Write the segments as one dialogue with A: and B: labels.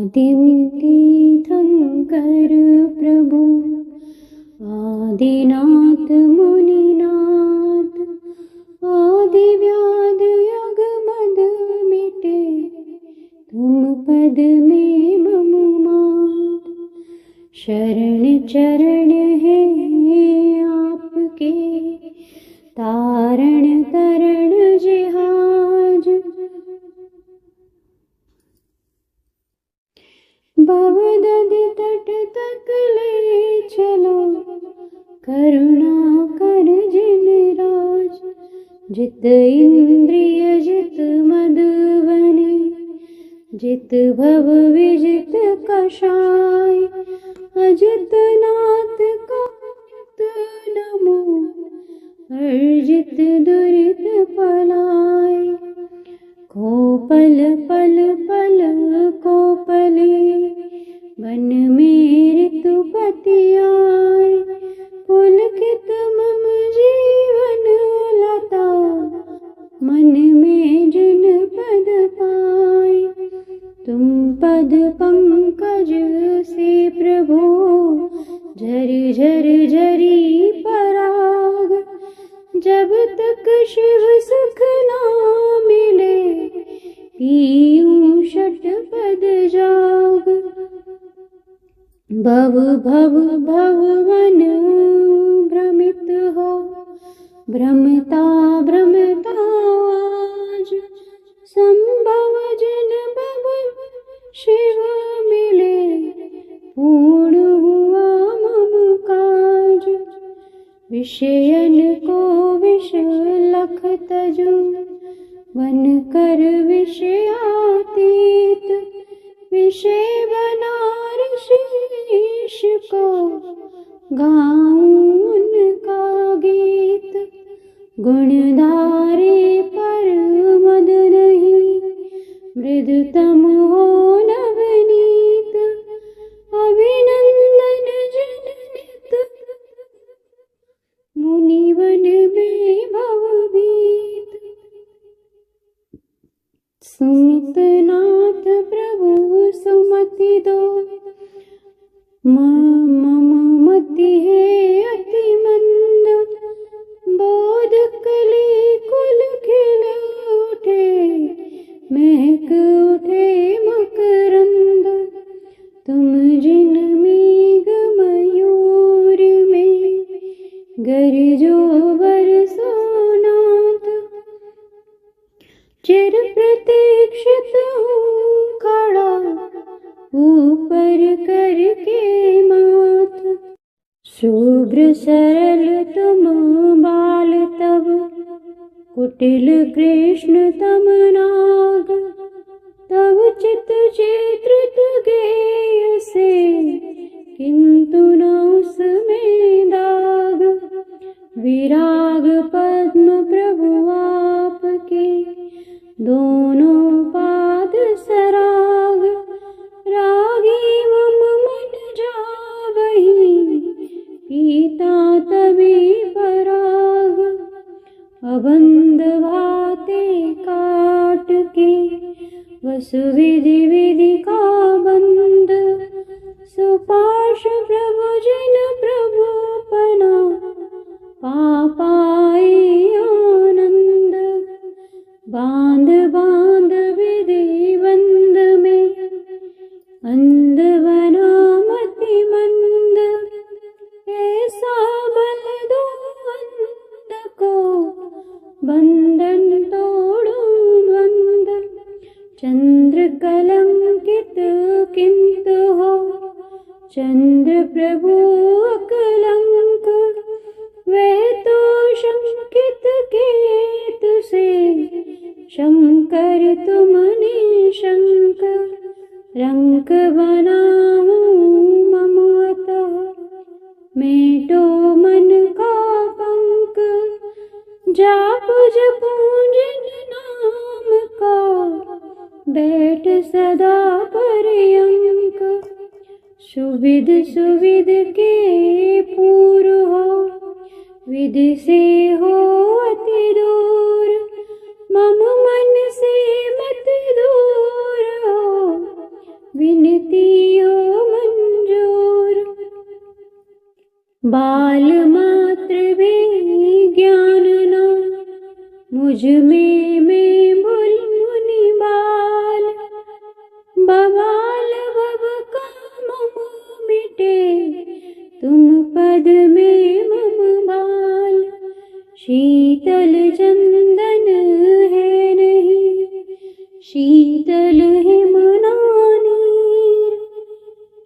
A: तीर्थंकर प्रभु आदिनाथ मुनिनाथ, आदि व्याध योग मद मिटे, तुम पद में मम मात। शरण चरण है आपके, तारण तरण जिहाज। भवदधि तट तक ले चलो, करुणा कर जिन राज। जित इंद्रिय जित मधुबनी, जित भव विजित कषाय। अजित नाथ का नमो, अर्जित दुरित पलाय। को पल पल पल को पले, बन में ऋतुपति आए। पुलकित मम जीवन लता, मन में जिन पद पाए। तुम पद पंकज से प्रभु, झरि झरि झरि पराग। जब तक शिव सुख ना मिले, पीऊं षटपद जाग। भव भव भवन भ्रमित हो, भ्रमता भ्रमता आज। संभव जिन भव शिव मिले, पूर्ण हुआ मम काज। विषयन को विष लख तजूं, वन कर विषयातीत। विषय बना ऋषीश को, गाऊं उनका गीत। गुणधारे पर मद नहीं, मृदुतम हो नवनीत। अभिनंदन जननित, मुनिवन में भवभीत। सुमित नाथ प्रभु सुमति दो, मम मति है अति मंद। बोध कली कुल खिल उठे, महक उठे मकरंद। तुम जिन मेघ मयूर में, गरजो बरसो नाथ। चिर प्रतीक्षित हूँ खड़ा, ऊपर करके माथ। शुभ्र सरल तुम बाल तब, कुटिल कृष्ण तम नाग। तब चित चित्रित गेय से, किंतु न उसमें दाग। विराग पद्म प्रभु आपके, दोनों पाद सराग। रागी मम मन जावही, पीता तभी पराग। अबंध भाते काट के, वसु विधि विधि का बंद। सुपाश प्रभु जिन प्रभुपना, पापाई आनंद। बांध बांध विधि बंद में, अंध बना मति मंद। ऐसा बल दो अंध को, बंधन तोड़ूं बंद। चंद्र कलंकित किंतु हो, चंद्र प्रभु अकलंक। वह तो शंकित केतु से, शंकर तुम निशंक। रंक बनाऊं मम अतः, मेटो मन का पंक। जाप जपूं जिन नाम का, बैठ सदा पर्यंक। सुविध सुविध के पूर्व हो, विधि से हो अति दूर। मम मन से मत दूर हो, विनतियों मंजूर। बाल मात्र भी ज्ञान ना मुझ में मैं बोल मुनि बाल। बवाल भव का मम मिटे तुम पद में मम बाल। शीतल चंदन है नहीं शीतल है मना नीर।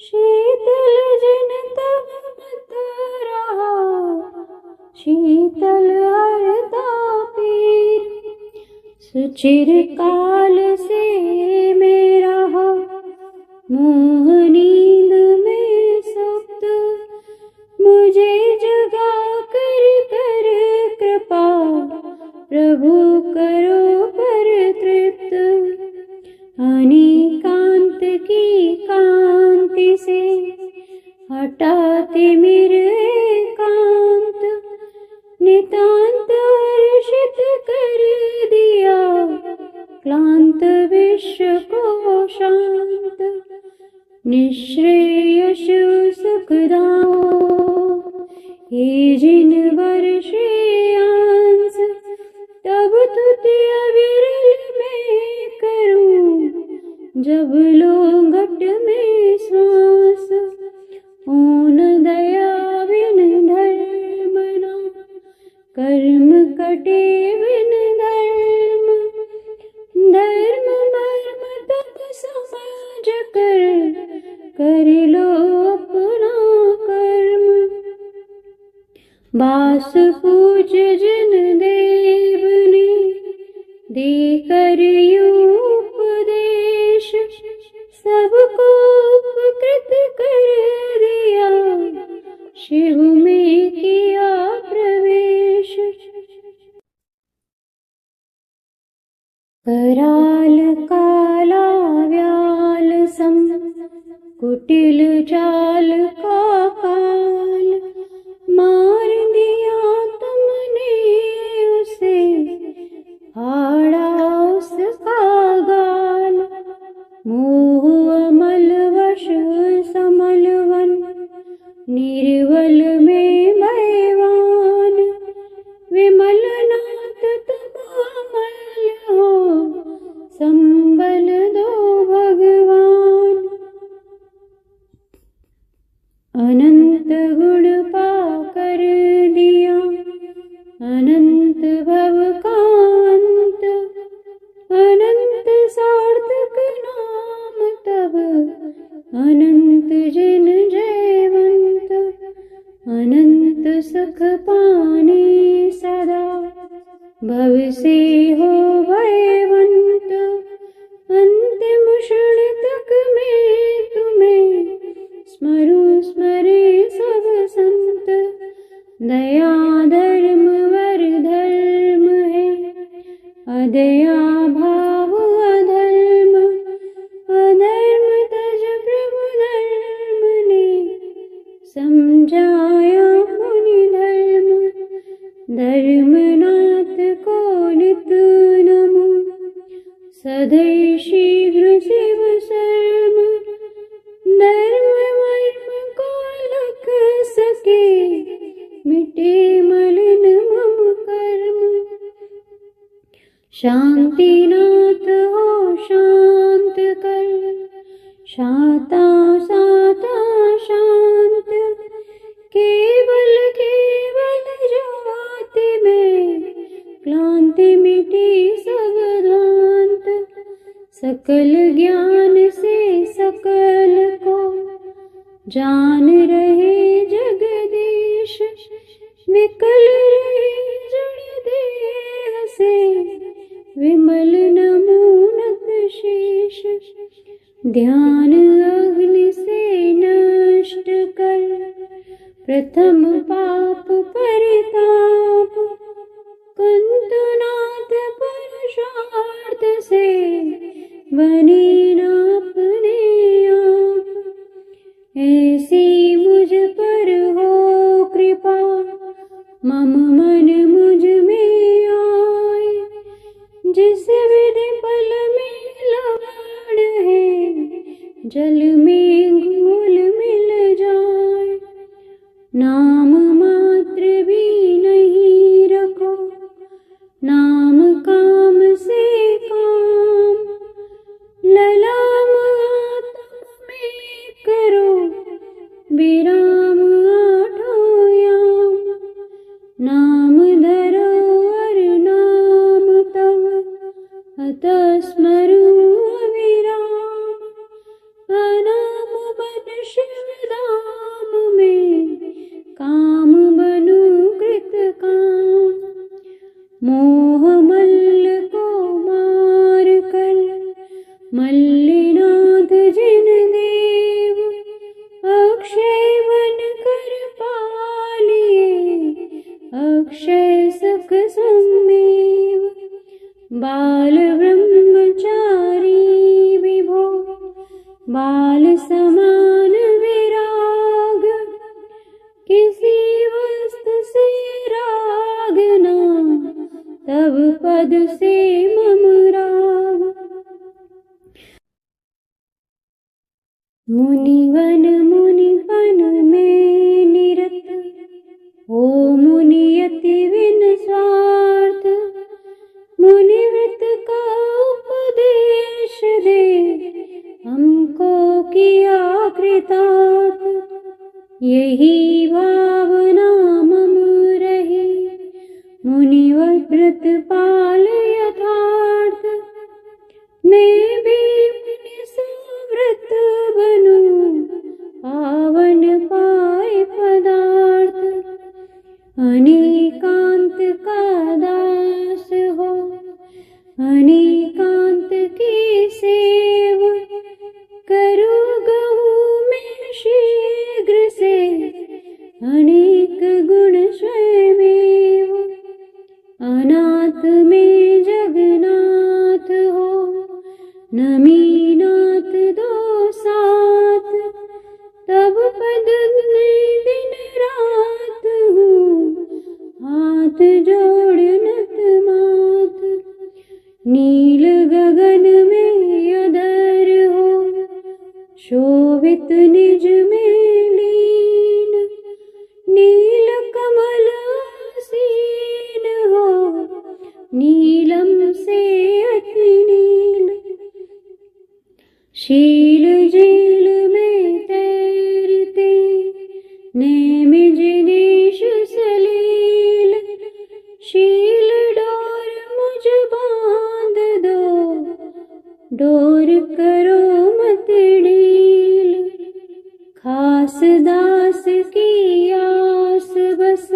A: शीतल जन तब मत रहा शीतल हरता पीर। सुचिर काल से मेरा मोह नींद में सुप्त। मुझे जगा कर कर कृपा प्रभु करो पर तृप्त। अनिकांत की कांति से हटाते मेरे एकांत। नितांत हर्षित कर दिया क्लांत विश्व को शांत। निःश्रेयस सुखदाओ हे जिन वर श्रेयांस। तब तुतिया विरल में करूं जब लो घट में श्वास। ओन दया बिन धर्म ना कर्म कटे बिन धर्म। धर्म मर्म तब समझ कर लो अपना कर्म। बास पूज जिन देव ने देकर यूं उपदेश। सबको उपकृत कर दिया शिव में किया प्रवेश। कराल काला व्याल सम कुटिल चाल का काल। मार दिया तुमने उसे फाड़ा उसका गाल। मोह अमल वश समलवन निर्वल में भयवान। विमल नाथ तुम अमल हो संबल दो भगवान। अनंत गुण पाकर दिया अनंत भव का अंत। अनंत सार्थक नाम तब अनंत जिन जयवंत। अनंत सुख पाने सदा भव से हो भयवंत। अंतिम क्षण तक मैं तुम्हें स्मरूं स्मरे सब संत। दया धर्म वर धर्म है अदया भाव अधर्म। अधर्म तज प्रभु धर्म ने समझाया मुनि धर्म। धर्मनाथ को नित नमो सदै शीघ्र शिव शर्म। धर्म मर्म को लख सके मिटे मलिन मम कर्म। शांतिनाथ हो शांत कर शाता साता शांत। केवल केवल ज्योति में क्लांति मिटी सब ध्वांत। सकल ज्ञान से सकल को जान रहे जगदीश। विकल रहे जड़ देह से विमल नमूनत शेष। ध्यान अग्नि से नष्ट कर प्रथम पाप परिताप। कंतनाथ पुरुषार्थ से बने न अपने आप। ऐसी मुझ पर हो कृपा मम मन मुझ में आए। जिस विधि पल में लवण है जल जल में घुल मिल जाए। नाम मात्र भी नहीं रखो, नाम काम से काम। ललाम आत्मा में करो, विराम आठों याम। नाम धरो और नाम तब अतः स्मरो अविराम। अनाम बन शिवधाम में, काम बनो कृत काम। मोह मल्ल को मार कर, मल्लिनाथ जिन देव। अक्षय बन कर पालिए, अक्षय सुख संदेव। बाल ब्रह्मचारी विभो, बाल समान विराग। किसी वस्तु से राग ना, तब पद से मम राग। मुनिवन मुनिपन में निरत, हो मुनि अति विन स्वार्थ। मुनिव्रत का उपदेश दे, हमको किया कृतार्थ। यही भावना मम रही, मुनिव्रत पाल यथार्थ। मैं भी मुनि सुव्रत बनूं, पावन पाए पदार्थ। अनेकांत का दास हो, अनेकांत की सेव। करो गहूँ में शीघ्र से, अनेक गुण स्वयमेव। अनाथ में जगन्नाथ हो, नमीनाथ दो साथ। तब पद में दिन रात हूँ, हाथ जोड़ नत मात। नील गगन में अधर हो, शोभित निज में लीन। नील कमल आसीन हो, नीलम से अति नील। शील झील में तैरते, नेमिज नेश सलील। शील डोर मुझ बांध दो, डोर करो मत ढील। खास दास की आस बस,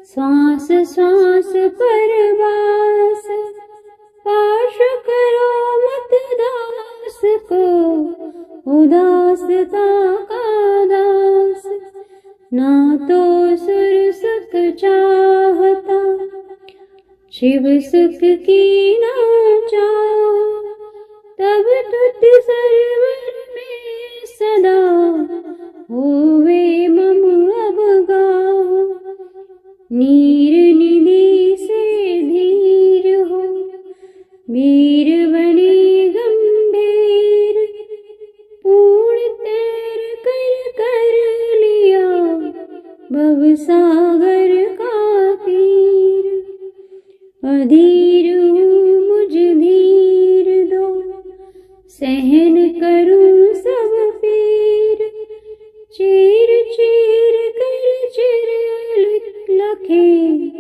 A: श्वास श्वास परवास। पाश करो मत दास को, उदासता का दास। ना तो सुर सुख चाहता, शिव सुख की ना चाहो। तब तुत सरवर में सदा, होवे मम अब गाओ। नीर निधि से धीर हो, वीर बने गंभीर। पूर्ण तैर कर लिया, भवसागर का तीर। अधीर हूँ मुझ धीर दो, सहन करूँ सब पीर। चीर चीर कर चिर लखे,